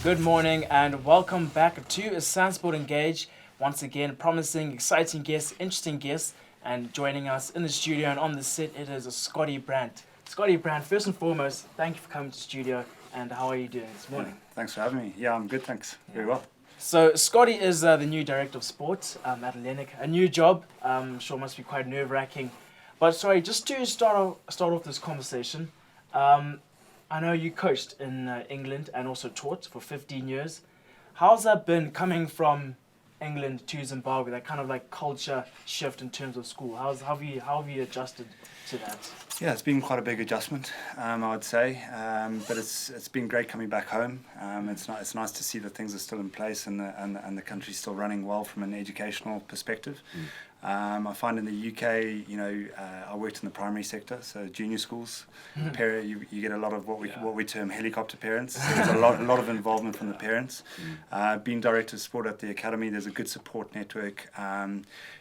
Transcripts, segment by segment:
Good morning and welcome back to Sandsport Engage. Once again, promising, exciting guests, interesting guests, and joining us in the studio and on the set, it is a Scotty Brandt. Scotty Brandt, first and foremost, thank you for coming to the studio, and how are you doing this morning? Thanks for having me. Yeah, I'm good, thanks. Very well. So Scotty is the new director of sport at Hellenic. A new job, I'm sure must be quite nerve-wracking. But sorry, just to start off this conversation, I know you coached in England and also taught for 15 years. How's that been coming from England to Zimbabwe, that kind of like culture shift in terms of school? How have you adjusted to that? Yeah, it's been quite a big adjustment, I would say, but it's been great coming back home. It's nice to see that things are still in place and the country's still running well from an educational perspective. I find in the UK, I worked in the primary sector, so junior schools. You get a lot of what we term helicopter parents. So there's a lot of involvement from the parents. Being director of sport at the academy, there's a good support network.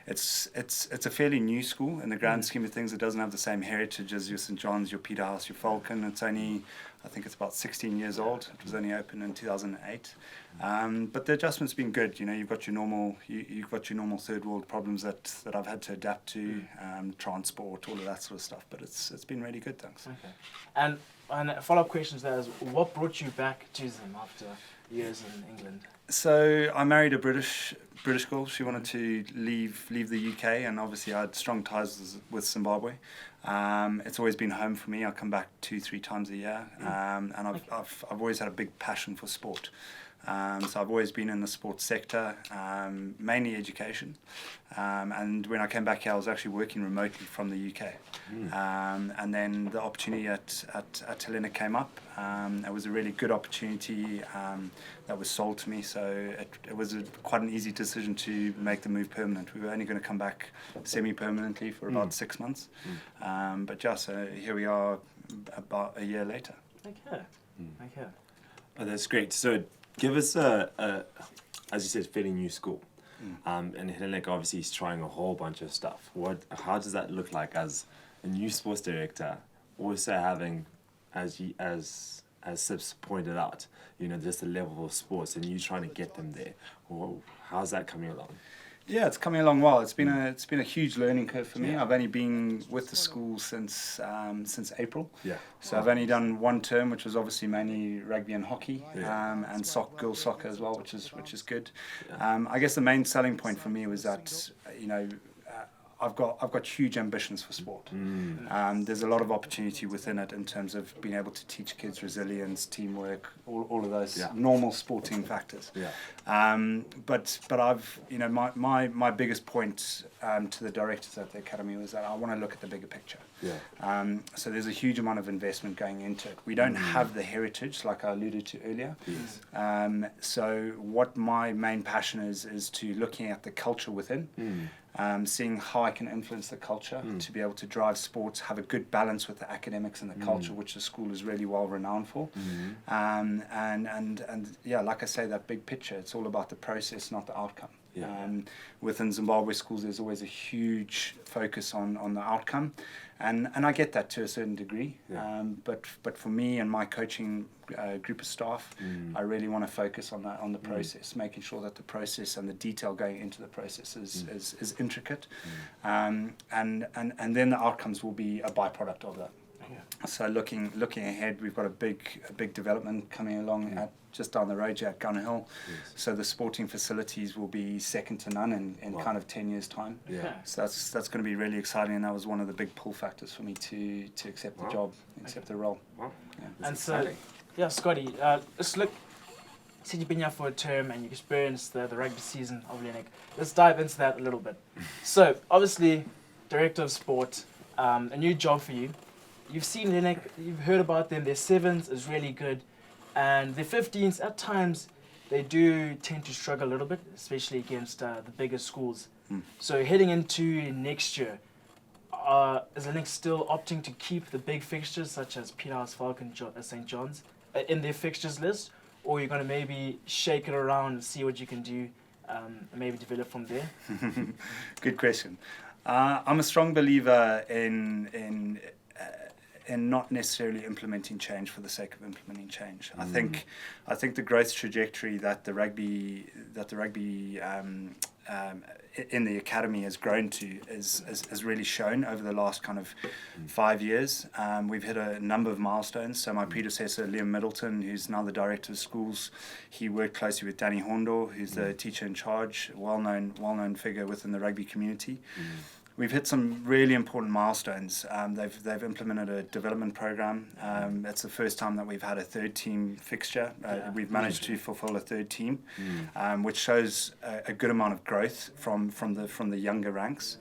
It's a fairly new school in the grand scheme of things. It doesn't have the same heritage as your St John's, your Peterhouse, your Falcon. It's only, I think it's about 16 years old. It was only opened in 2008. But the adjustment's been good. You've got your normal third world problems that I've had to adapt to, transport, all of that sort of stuff. But it's been really good, thanks. Okay. And a follow-up question to that is, what brought you back to Zim after years in England? So I married a British girl. She wanted to leave the UK, and obviously I had strong ties with Zimbabwe. It's always been home for me. I come back 2-3 times a year, and I've always had a big passion for sport. So I've always been in the sports sector, mainly education. And when I came back here, I was actually working remotely from the UK. And then the opportunity at Hellenic came up. It was a really good opportunity that was sold to me. So it was quite an easy decision to make the move permanent. We were only going to come back semi-permanently for about 6 months. But yeah, so here we are about a year later. Okay. Oh, that's great. So give us as you said, fairly new school. And Hellenic obviously is trying a whole bunch of stuff. How does that look like as a new sports director, also having, as Sips pointed out, just the level of sports and you trying to get them there? How's that coming along? Yeah, it's coming along well. It's been a huge learning curve for me. I've only been with the school since April. Yeah. So I've only done one term, which was obviously mainly rugby and hockey, and girls soccer as well, which is good. I guess the main selling point for me was that I've got huge ambitions for sport. There's a lot of opportunity within it in terms of being able to teach kids resilience, teamwork, all of those normal sporting factors. But I've my biggest point to the directors at the academy was that I want to look at the bigger picture. So there's a huge amount of investment going into it. We don't have the heritage like I alluded to earlier. So what my main passion is to looking at the culture within. Seeing how I can influence the culture to be able to drive sports, have a good balance with the academics and the culture, which the school is really well renowned for. And yeah, like I say, that big picture, it's all about the process, not the outcome. Within Zimbabwe schools, there's always a huge focus on the outcome, and I get that to a certain degree. But for me and my coaching group of staff, I really want to focus on the process, making sure that the process and the detail going into the process is intricate, and then the outcomes will be a byproduct of that. So looking ahead, we've got a big development coming along just down the road here at Gun Hill. So the sporting facilities will be second to none in kind of 10 years' time. So that's going to be really exciting, and that was one of the big pull factors for me to accept the job, accept the role. And so, Scotty, let's look. You said you've been here for a term and you experienced the rugby season of Hellenic. Let's dive into that a little bit. So obviously, director of sport, a new job for you. You've seen Hellenic, you've heard about them. Their sevens is really good, and their 15s at times they do tend to struggle a little bit, especially against the bigger schools. So heading into next year, is Hellenic still opting to keep the big fixtures such as Peterhouse, Falcon, St John's in their fixtures list, or are you going to maybe shake it around and see what you can do, and maybe develop from there? Good question. I'm a strong believer in in not necessarily implementing change for the sake of implementing change. I think the growth trajectory that the rugby in the academy has grown to is really shown over the last kind of 5 years. We've hit a number of milestones. So my predecessor, Liam Middleton, who's now the director of schools, he worked closely with Danny Hondo, who's the teacher in charge, well-known figure within the rugby community. We've hit some really important milestones. They've implemented a development program. It's the first time that we've had a third team fixture. We've managed to fulfill a third team, which shows a good amount of growth from the younger ranks.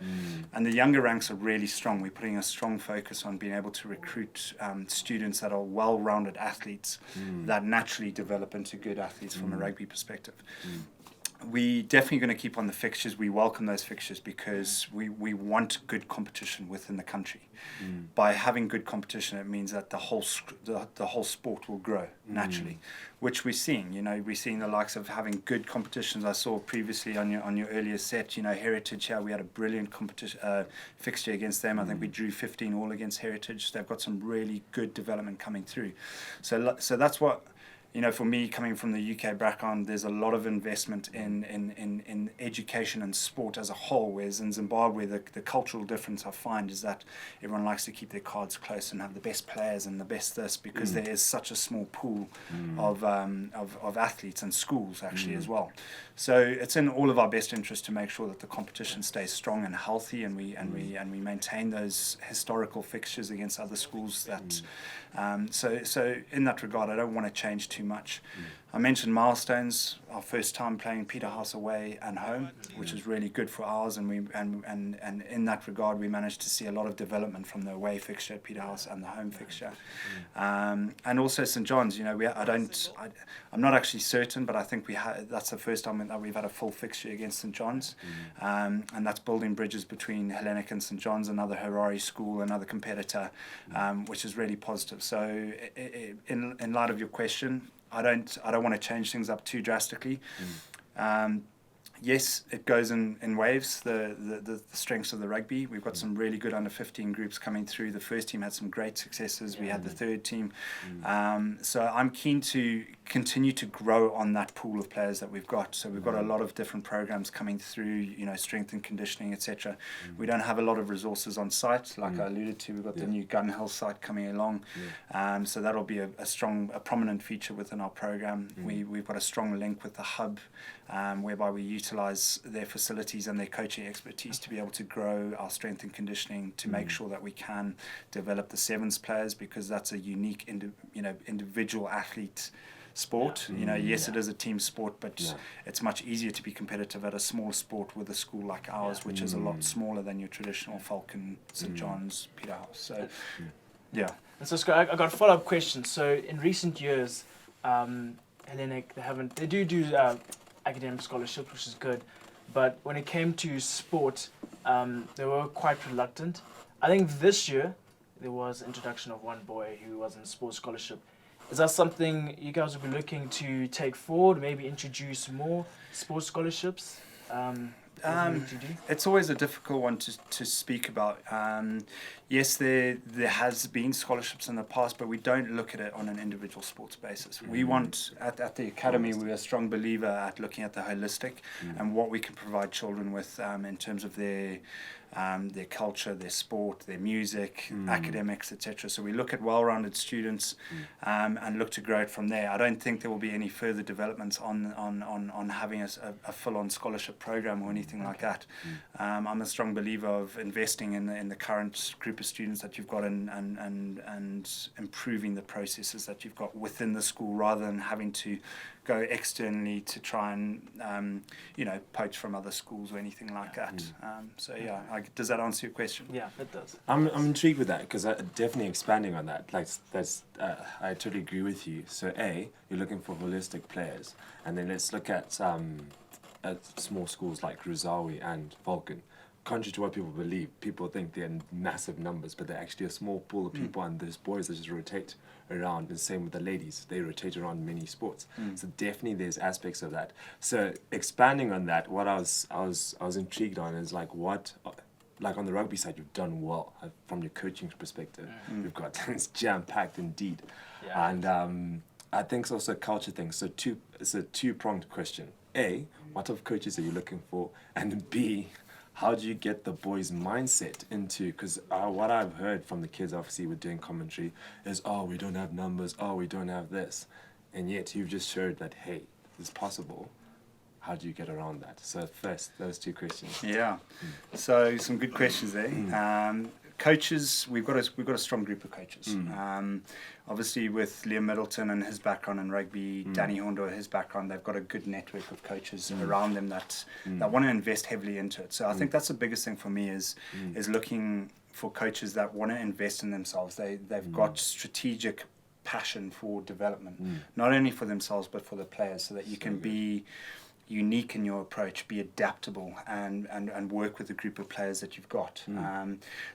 And the younger ranks are really strong. We're putting a strong focus on being able to recruit students that are well-rounded athletes that naturally develop into good athletes from a rugby perspective. We definitely going to keep on the fixtures. We welcome those fixtures because we want good competition within the country. By having good competition, it means that the whole sport will grow naturally, which we're seeing. We're seeing the likes of having good competitions. I saw previously on your earlier set, Heritage here. We had a brilliant competition fixture against them. I think we drew 15 all against Heritage. They've got some really good development coming through. So that's what. For me, coming from the UK background, there's a lot of investment in education and sport as a whole, whereas in Zimbabwe, the cultural difference I find is that everyone likes to keep their cards close and have the best players and the best this, because there is such a small pool of athletes and schools actually as well. So it's in all of our best interest to make sure that the competition stays strong and healthy, and we maintain those historical fixtures against other schools. So in that regard, I don't want to change too much. I mentioned milestones. Our first time playing Peterhouse away and home, which is really good for ours, and in that regard, we managed to see a lot of development from the away fixture at Peterhouse and the home fixture, and also St John's. I'm not actually certain, but I think that's the first time that we've had a full fixture against St John's, and that's building bridges between Hellenic and St John's, another Harare school, another competitor, which is really positive. So, in light of your question, I don't want to change things up too drastically. Yes, it goes in waves, the strengths of the rugby. We've got some really good under 15 groups coming through. The first team had some great successes. We had the third team. So I'm keen to continue to grow on that pool of players that we've got. So we've got a lot of different programs coming through, strength and conditioning, etc. We don't have a lot of resources on site, like I alluded to. We've got the new Gun Hill site coming along. So that'll be a prominent feature within our program. We've got a strong link with the hub, whereby we utilize their facilities and their coaching expertise to be able to grow our strength and conditioning, to make sure that we can develop the sevens players, because that's a unique individual athlete sport. Yes, it is a team sport, but it's much easier to be competitive at a smaller sport with a school like ours, which is a lot smaller than your traditional Falcon, St John's, Peterhouse. So yeah. And so Scott, I got a follow-up question. So in recent years, Hellenic, they do academic scholarships, which is good, but when it came to sport, they were quite reluctant. I think this year there was introduction of one boy who was in sports scholarship. Is that something you guys will be looking to take forward, maybe introduce more sports scholarships? It's always a difficult one to speak about. Yes, there has been scholarships in the past, but we don't look at it on an individual sports basis. We want, at the academy, we're a strong believer at looking at the holistic and what we can provide children with in terms of their culture, their sport, their music, academics, etc. So we look at well-rounded students and look to grow it from there. I don't think there will be any further developments on having a full-on scholarship program or anything like that. I'm a strong believer of investing in the current group of students that you've got and improving the processes that you've got within the school, rather than having to go externally to try and poach from other schools or anything like that. So yeah, does that answer your question? Yeah, it does. I'm intrigued with that, because definitely expanding on that. I totally agree with you. So you're looking for holistic players, and then let's look at small schools like Ruzawi and Falcon. Contrary to what people believe, people think they're in massive numbers, but they're actually a small pool of people, and there's boys that just rotate around. And same with the ladies, they rotate around many sports. So definitely there's aspects of that. So expanding on that, what I was intrigued on is like, what like on the rugby side, you've done well from your coaching perspective. You've got it's jam-packed indeed. Yeah. And I think it's also a culture thing. So it's a two-pronged question. A, what type of coaches are you looking for? And B, how do you get the boys' mindset into, because what I've heard from the kids, obviously, with doing commentary, is, oh, we don't have numbers, oh, we don't have this. And yet you've just showed that, hey, it's possible. How do you get around that? So first, those two questions. Yeah. So some good questions there. Coaches, we've got a strong group of coaches. Obviously, with Liam Middleton and his background in rugby, Danny Hondo, his background, they've got a good network of coaches around them that want to invest heavily into it. So I think that's the biggest thing for me is looking for coaches that want to invest in themselves. They've got strategic passion for development, not only for themselves but for the players, so that you can be unique in your approach, be adaptable, and work with the group of players that you've got.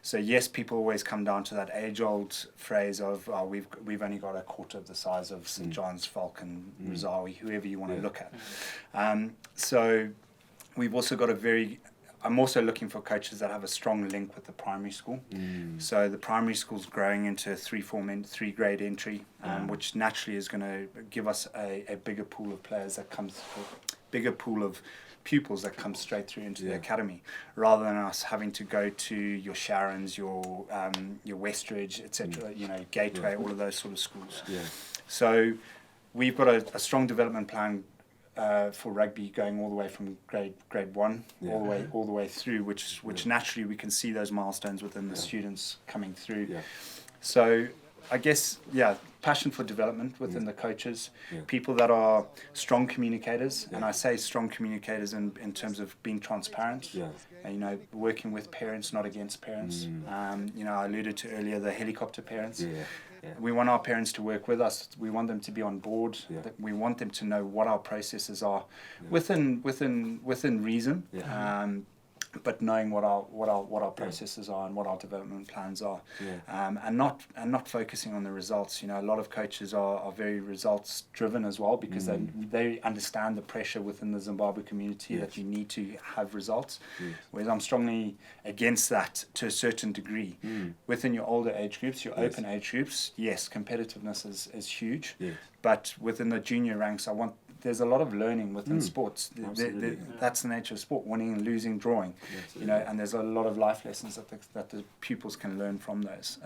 So yes, people always come down to that age-old phrase of we've only got a quarter of the size of St John's, Falcon, Rosawi, whoever you want to look at. So we've also got I'm also looking for coaches that have a strong link with the primary school. So the primary school's growing into a 3 grade entry, which naturally is going to give us a bigger pool of players that comes, bigger pool of pupils that come straight through into the academy, rather than us having to go to your Sharons, your Westridge, etc. Gateway, all of those sort of schools. So we've got a strong development plan for rugby going all the way from grade 1 all the way through, which naturally we can see those milestones within the students coming through. So I guess passion for development within the coaches, people that are strong communicators, and I say strong communicators in terms of being transparent. Working with parents, not against parents. I alluded to earlier the helicopter parents. We want our parents to work with us. We want them to be on board. We want them to know what our processes are within reason. But knowing what our processes are and what our development plans are, and not focusing on the results. A lot of coaches are very results driven as well, because they understand the pressure within the Zimbabwe community that you need to have results. Whereas I'm strongly against that to a certain degree. Within your older age groups, your open age groups, yes, competitiveness is huge. But within the junior ranks, there's a lot of learning within sports. That's the nature of sport: winning and losing, drawing. And there's a lot of life lessons that the pupils can learn from those.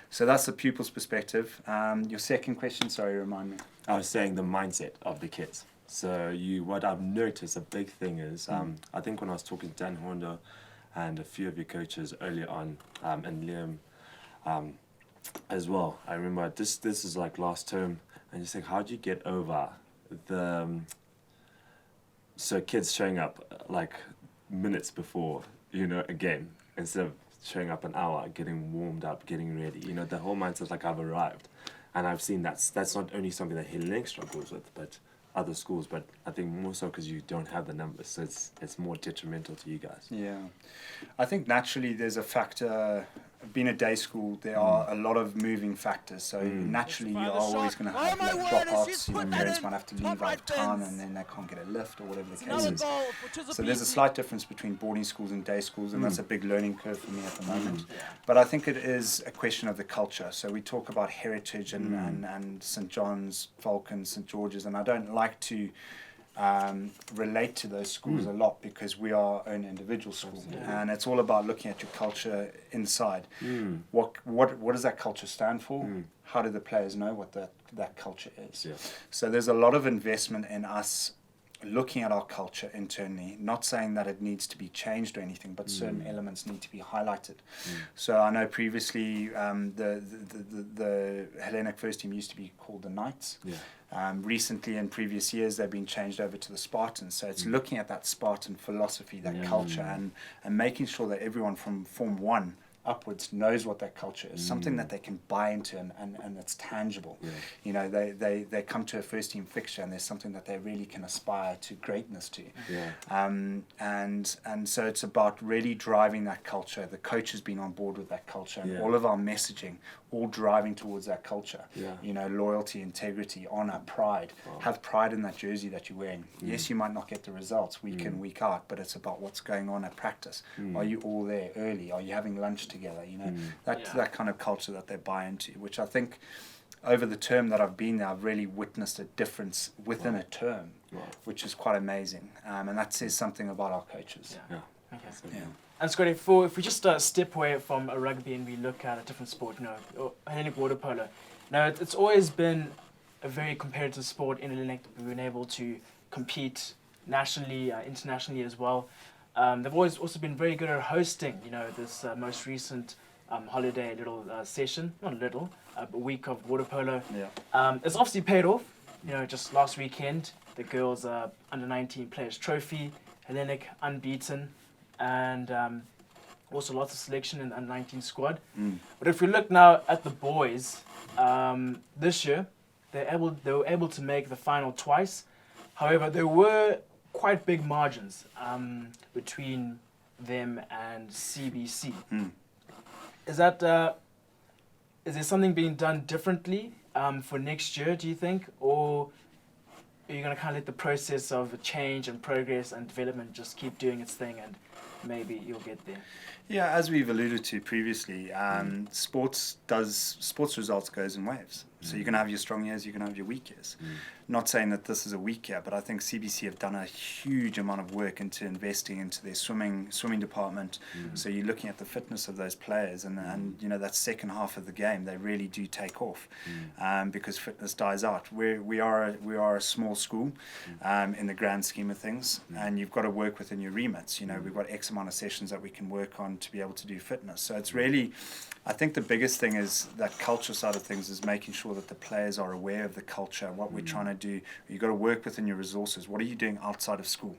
So that's the pupil's perspective. Your second question, sorry, remind me. I was saying the mindset of the kids. So what I've noticed, a big thing is, I think when I was talking to Dan Hondo and a few of your coaches earlier on, and Liam as well, I remember this is like last term, and you're saying, how do you get over so kids showing up like minutes before a game, instead of showing up an hour, getting warmed up, getting ready, the whole mindset's like, I've arrived. And I've seen that's not only something that Hellenic struggles with, but other schools, but I think more so because you don't have the numbers, so it's more detrimental to you guys. I think naturally there's a factor. Being a day school, there are a lot of moving factors. So naturally, you're always going to have drop-offs. Parents might have to leave out of town, and then they can't get a lift or whatever the case is. So there's a slight difference between boarding schools and day schools, and that's a big learning curve for me at the moment. But I think it is a question of the culture. So we talk about heritage and St John's, Falcon, St George's, and I don't like to relate to those schools a lot, because we are our own individual school, and it's all about looking at your culture inside. What does that culture stand for? How do the players know what that culture is? So there's a lot of investment in us looking at our culture internally, not saying that it needs to be changed or anything, but certain elements need to be highlighted. So I know previously the Hellenic first team used to be called the Knights. Recently, in previous years, they've been changed over to the Spartans. So it's looking at that Spartan philosophy, that culture, and making sure that everyone from Form 1 upwards knows what that culture is, something that they can buy into and it's tangible. Yeah. You know, they come to a first team fixture and there's something that they really can aspire to greatness to. Yeah. And so it's about really driving that culture. The coach has been on board with that culture, and Yeah. all of our messaging, all driving towards that culture. Yeah. You know, loyalty, integrity, honor, pride. Wow. Have pride in that jersey that you're wearing. Yes, you might not get the results week in, week out, but it's about what's going on at practice. Are you all there early? Are you having lunch together? You know, that kind of culture that they buy into, which I think over the term that I've been there, I've really witnessed a difference within a term, which is quite amazing. And that says something about our coaches. Yeah. Okay. Yeah. And Scotty, if we just step away from a rugby and we look at a different sport, you know, or Hellenic water polo. Now, it's always been a very competitive sport in Hellenic. We've been able to compete nationally, internationally as well. They've always also been very good at hosting, you know, this most recent holiday little session, not little, a week of water polo. Yeah. It's obviously paid off. You know, just last weekend, the girls' under 19 players trophy, Hellenic unbeaten, and also lots of selection in the under 19 squad. But if we look now at the boys, this year they were able to make the final twice. However, there were quite big margins between them and CBC. Is that is there something being done differently for next year, do you think, or are you going to kind of let the process of change and progress and development just keep doing its thing and maybe you'll get there? Yeah, as we've alluded to previously, sports results goes in waves. So you're going to have your strong years, you're going to have your weak years. Not saying that this is a weak year, but I think CBC have done a huge amount of work into investing into their swimming department. So you're looking at the fitness of those players, and you know that second half of the game they really do take off because fitness dies out. We are a small school in the grand scheme of things, and you've got to work within your remits. You know, we've got X amount of sessions that we can work on to be able to do fitness. So it's really, I think the biggest thing is that culture side of things is making sure that the players are aware of the culture, what we're trying to do. You've got to work within your resources. What are you doing outside of school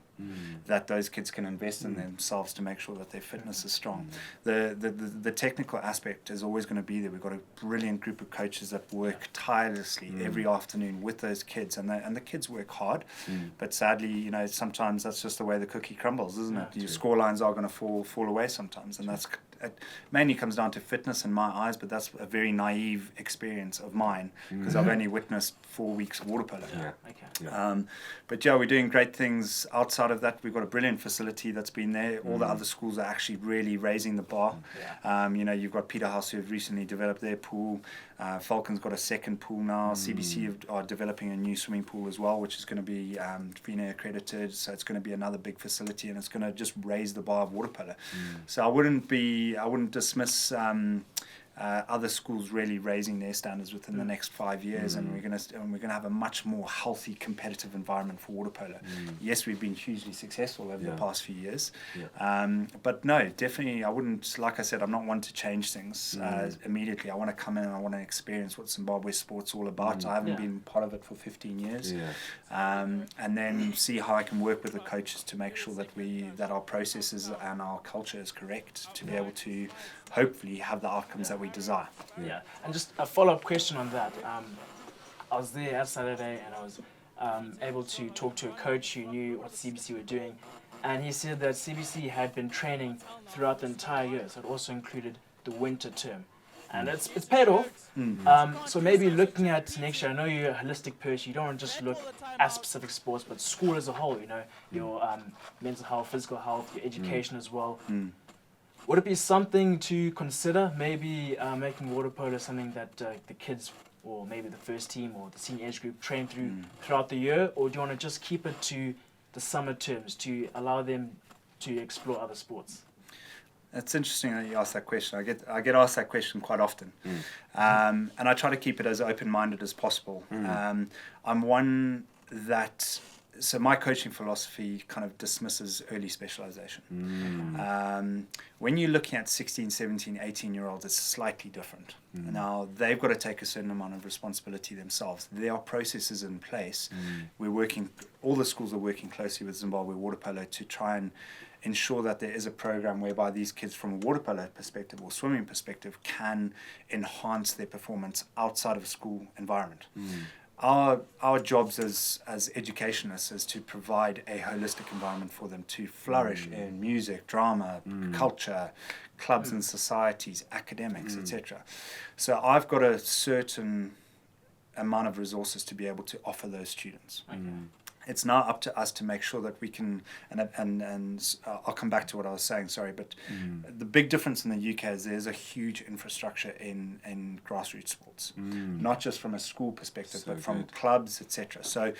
that those kids can invest in themselves to make sure that their fitness is strong? The technical aspect is always going to be there. We've got a brilliant group of coaches that work tirelessly every afternoon with those kids, and the kids work hard. But sadly, you know, sometimes that's just the way the cookie crumbles, isn't it? Your score lines are going to fall away sometimes, and that's it mainly comes down to fitness in my eyes, but that's a very naive experience of mine because I've only witnessed 4 weeks of water polo. But yeah, we're doing great things outside of that. We've got a brilliant facility that's been there. All the other schools are actually really raising the bar. You know, you've got Peterhouse who have recently developed their pool. Falcon's got a second pool now. CBC are developing a new swimming pool as well, which is going to be FINA accredited. So it's going to be another big facility, and it's going to just raise the bar of water polo. So I wouldn't dismiss other schools really raising their standards within the next 5 years, and we're gonna have a much more healthy, competitive environment for water polo. Yes, we've been hugely successful over the past few years, but no, definitely I wouldn't. Like I said, I'm not one to change things immediately. I want to come in and I want to experience what Zimbabwe sport's all about. I haven't been part of it for 15 years, and then see how I can work with the coaches to make sure that our processes and our culture is correct to be able to hopefully have the outcomes that we desire. Yeah, and just a follow-up question on that. I was there at Saturday and I was able to talk to a coach who knew what CBC were doing, and he said that CBC had been training throughout the entire year, so it also included the winter term. And it's paid off. So maybe looking at next year, I know you're a holistic person, you don't want to just look at specific sports, but school as a whole, you know, your mental health, physical health, your education as well. Would it be something to consider, maybe making water polo something that the kids, or maybe the first team or the senior age group, train throughout the year, or do you want to just keep it to the summer terms to allow them to explore other sports? It's interesting that you ask that question. I get asked that question quite often, and I try to keep it as open-minded as possible. I'm one that. So my coaching philosophy kind of dismisses early specialization. When you're looking at 16, 17, 18-year-olds, it's slightly different. Now, they've got to take a certain amount of responsibility themselves. There are processes in place. All the schools are working closely with Zimbabwe Water Polo to try and ensure that there is a program whereby these kids from a water polo perspective or swimming perspective can enhance their performance outside of a school environment. Our jobs as educationists is to provide a holistic environment for them to flourish in music, drama, culture, clubs and societies, academics, etc. So I've got a certain amount of resources to be able to offer those students. It's now up to us to make sure that we can, and I'll come back to what I was saying, sorry, but the big difference in the UK is there's a huge infrastructure in grassroots sports, not just from a school perspective, but from clubs, etc. So,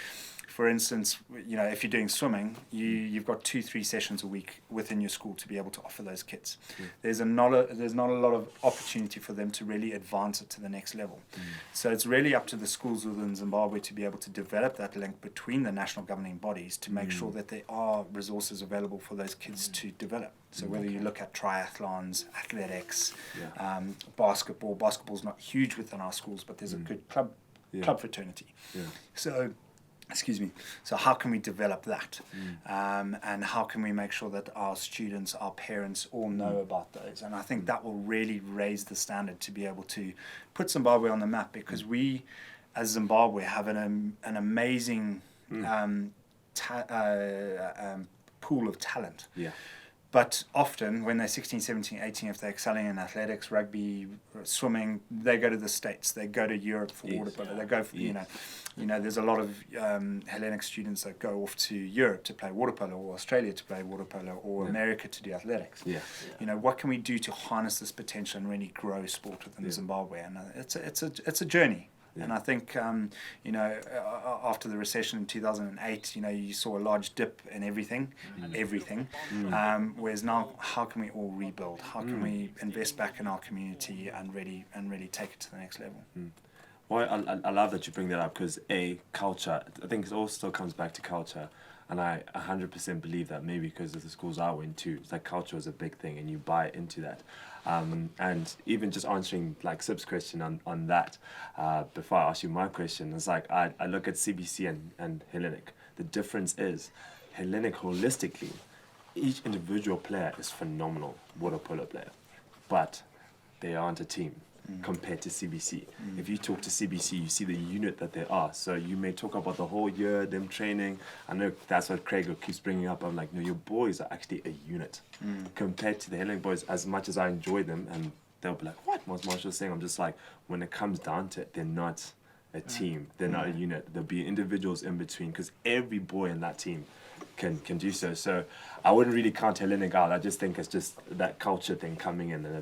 for instance, you know, if you're doing swimming, you've got 2-3 sessions a week within your school to be able to offer those kids. There's not a lot of opportunity for them to really advance it to the next level. So it's really up to the schools within Zimbabwe to be able to develop that link between the national governing bodies to make sure that there are resources available for those kids to develop. So whether you look at triathlons, athletics, basketball's not huge within our schools, but there's a good club fraternity. So, excuse me. So how can we develop that? And how can we make sure that our students, our parents all know about those? And I think that will really raise the standard to be able to put Zimbabwe on the map, because we, as Zimbabwe, have an amazing pool of talent. But often when they're 16, 17, 18, if they're excelling in athletics, rugby, swimming, they go to the States, they go to Europe for water polo, they go for, you know, there's a lot of Hellenic students that go off to Europe to play water polo, or Australia to play water polo, or America to do athletics. You know, what can we do to harness this potential and really grow sport within Zimbabwe? And it's a journey. And I think, you know, after the recession in 2008, you know, you saw a large dip in everything. Whereas now, how can we all rebuild? How can we invest back in our community and really take it to the next level? Well, I love that you bring that up, because culture, I think it all still comes back to culture. And I 100% believe that, maybe because of the schools I went to, it's like culture is a big thing and you buy into that. And even just answering like Sib's question on that, before I ask you my question, it's like I look at CBC and Hellenic. The difference is Hellenic holistically, each individual player is phenomenal water polo player, but they aren't a team compared to CBC. If you talk to CBC, you see the unit that they are. So you may talk about the whole year, them training. I know that's what Craig keeps bringing up. I'm like, no, your boys are actually a unit compared to the Hellenic boys. As much as I enjoy them, and they'll be like, what Marshall's saying? I'm just like, when it comes down to it, they're not a team. They're not a unit. There'll be individuals in between, because every boy in that team can do so. So I wouldn't really count Hellenic out. I just think it's just that culture thing coming in a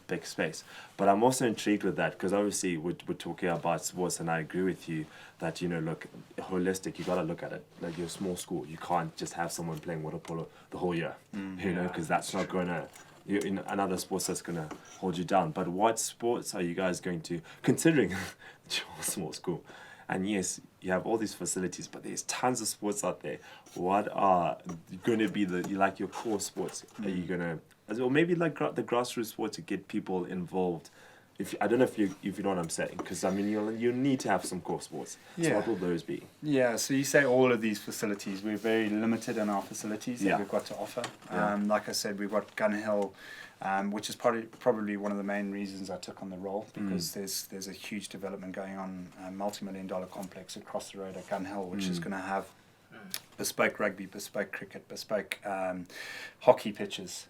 big space. But I'm also intrigued with that, because obviously we're talking about sports, and I agree with you that, you know, look, holistic, you got to look at it. Like, you're a small school, you can't just have someone playing water polo the whole year, you know, because that's not going to, in another sports that's going to hold you down. But what sports are you guys going to, considering you're a small school, and yes, you have all these facilities, but there's tons of sports out there. What are going to be your core sports? Are you going to, or maybe like the grassroots sport to get people involved? I don't know if you know what I'm saying, because I mean you need to have some core sports. So what will those be? Yeah, so you say all of these facilities. We're very limited in our facilities that we've got to offer. Like I said, we've got Gun Hill, which is probably one of the main reasons I took on the role, because there's a huge development going on, a multi-million-dollar complex across the road at Gun Hill, which is going to have bespoke rugby, bespoke cricket, bespoke hockey pitches.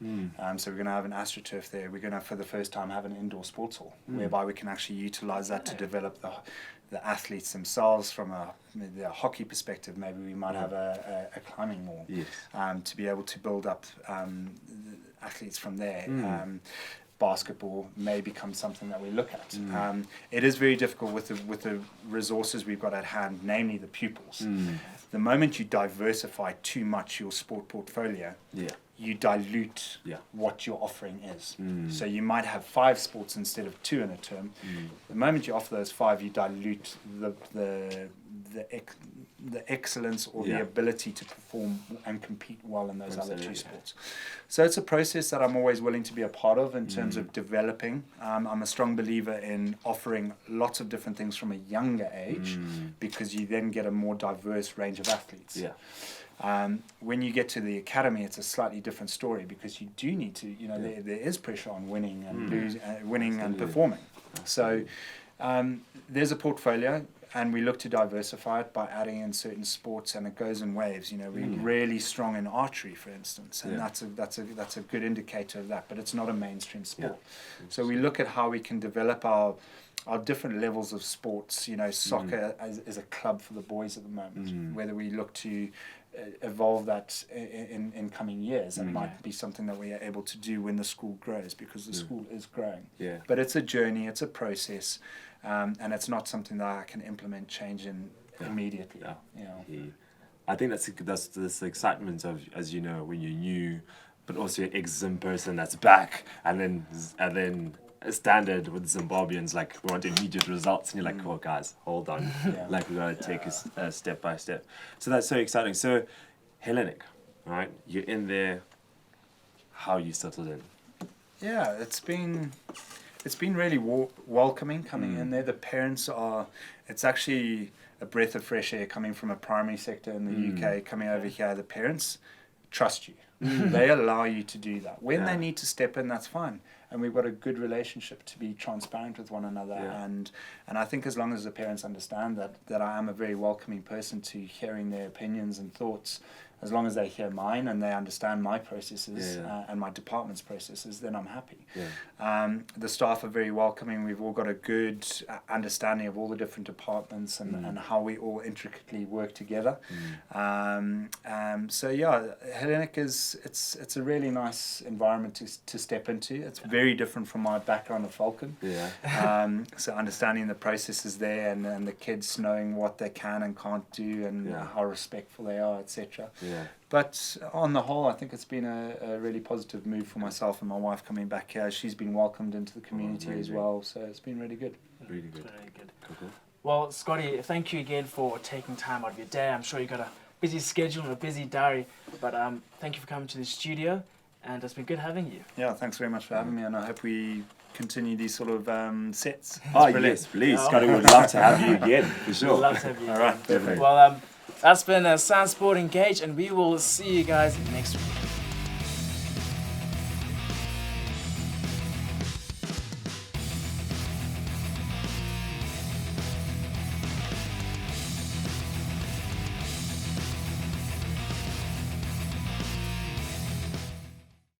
So we're going to have an AstroTurf there. We're going to, for the first time, have an indoor sports hall, whereby we can actually utilize that to develop the athletes themselves. From the hockey perspective, maybe we might have a climbing wall to be able to build up athletes from there. Basketball may become something that we look at. It is very difficult with the resources we've got at hand, namely the pupils. The moment you diversify too much your sport portfolio, you dilute what your offering is. So you might have 5 sports instead of 2 in a term. The moment you offer those 5, you dilute the excellence or the ability to perform and compete well in those other 2 sports. So it's a process that I'm always willing to be a part of in terms of developing. I'm a strong believer in offering lots of different things from a younger age, because you then get a more diverse range of athletes. When you get to the academy, it's a slightly different story because you do need to, there is pressure on winning and winning and performing. So there's a portfolio, and we look to diversify it by adding in certain sports, and it goes in waves. We're really strong in archery, for instance, and that's a good indicator of that. But it's not a mainstream sport. So we look at how we can develop our different levels of sports. Soccer is a club for the boys at the moment. Whether we look to evolve that in coming years, that might be something that we are able to do when the school grows, because the school is growing. But it's a journey, it's a process, and it's not something that I can implement change in immediately. I think that's this excitement of, as you know, when you're new, but also your ex-Zim person that's back, and then a standard with Zimbabweans, like, we want immediate results, and you're like, oh guys, hold on, like, we gotta take a step by step. So that's so exciting. So Hellenic, right, you're in there, how you settled in? Yeah, it's been really welcoming coming in there. The parents it's actually a breath of fresh air coming from a primary sector in the UK, coming over here. The parents trust you. They allow you to do that. When they need to step in, that's fine. And we've got a good relationship to be transparent with one another. And I think as long as the parents understand that I am a very welcoming person to hearing their opinions and thoughts, as long as they hear mine and they understand my processes and my department's processes, then I'm happy. The staff are very welcoming. We've all got a good understanding of all the different departments and how we all intricately work together. So yeah, Hellenic it's a really nice environment to step into. It's very different from my background of Falcon. So understanding the processes there and the kids knowing what they can and can't do and how respectful they are, etc. But on the whole, I think it's been a really positive move for myself and my wife coming back here. She's been welcomed into the community as well, so it's been really good. Really good. Very good. Cool. Well, Scotty, thank you again for taking time out of your day. I'm sure you've got a busy schedule and a busy diary, but thank you for coming to the studio, and it's been good having you. Yeah, thanks very much for having me, and I hope we continue these sort of sets. Yes, please. Scotty, would love to have you again, for sure. We'd love to have you. All right, perfect. Well, that's been Sandsport Engage, and we will see you guys next week.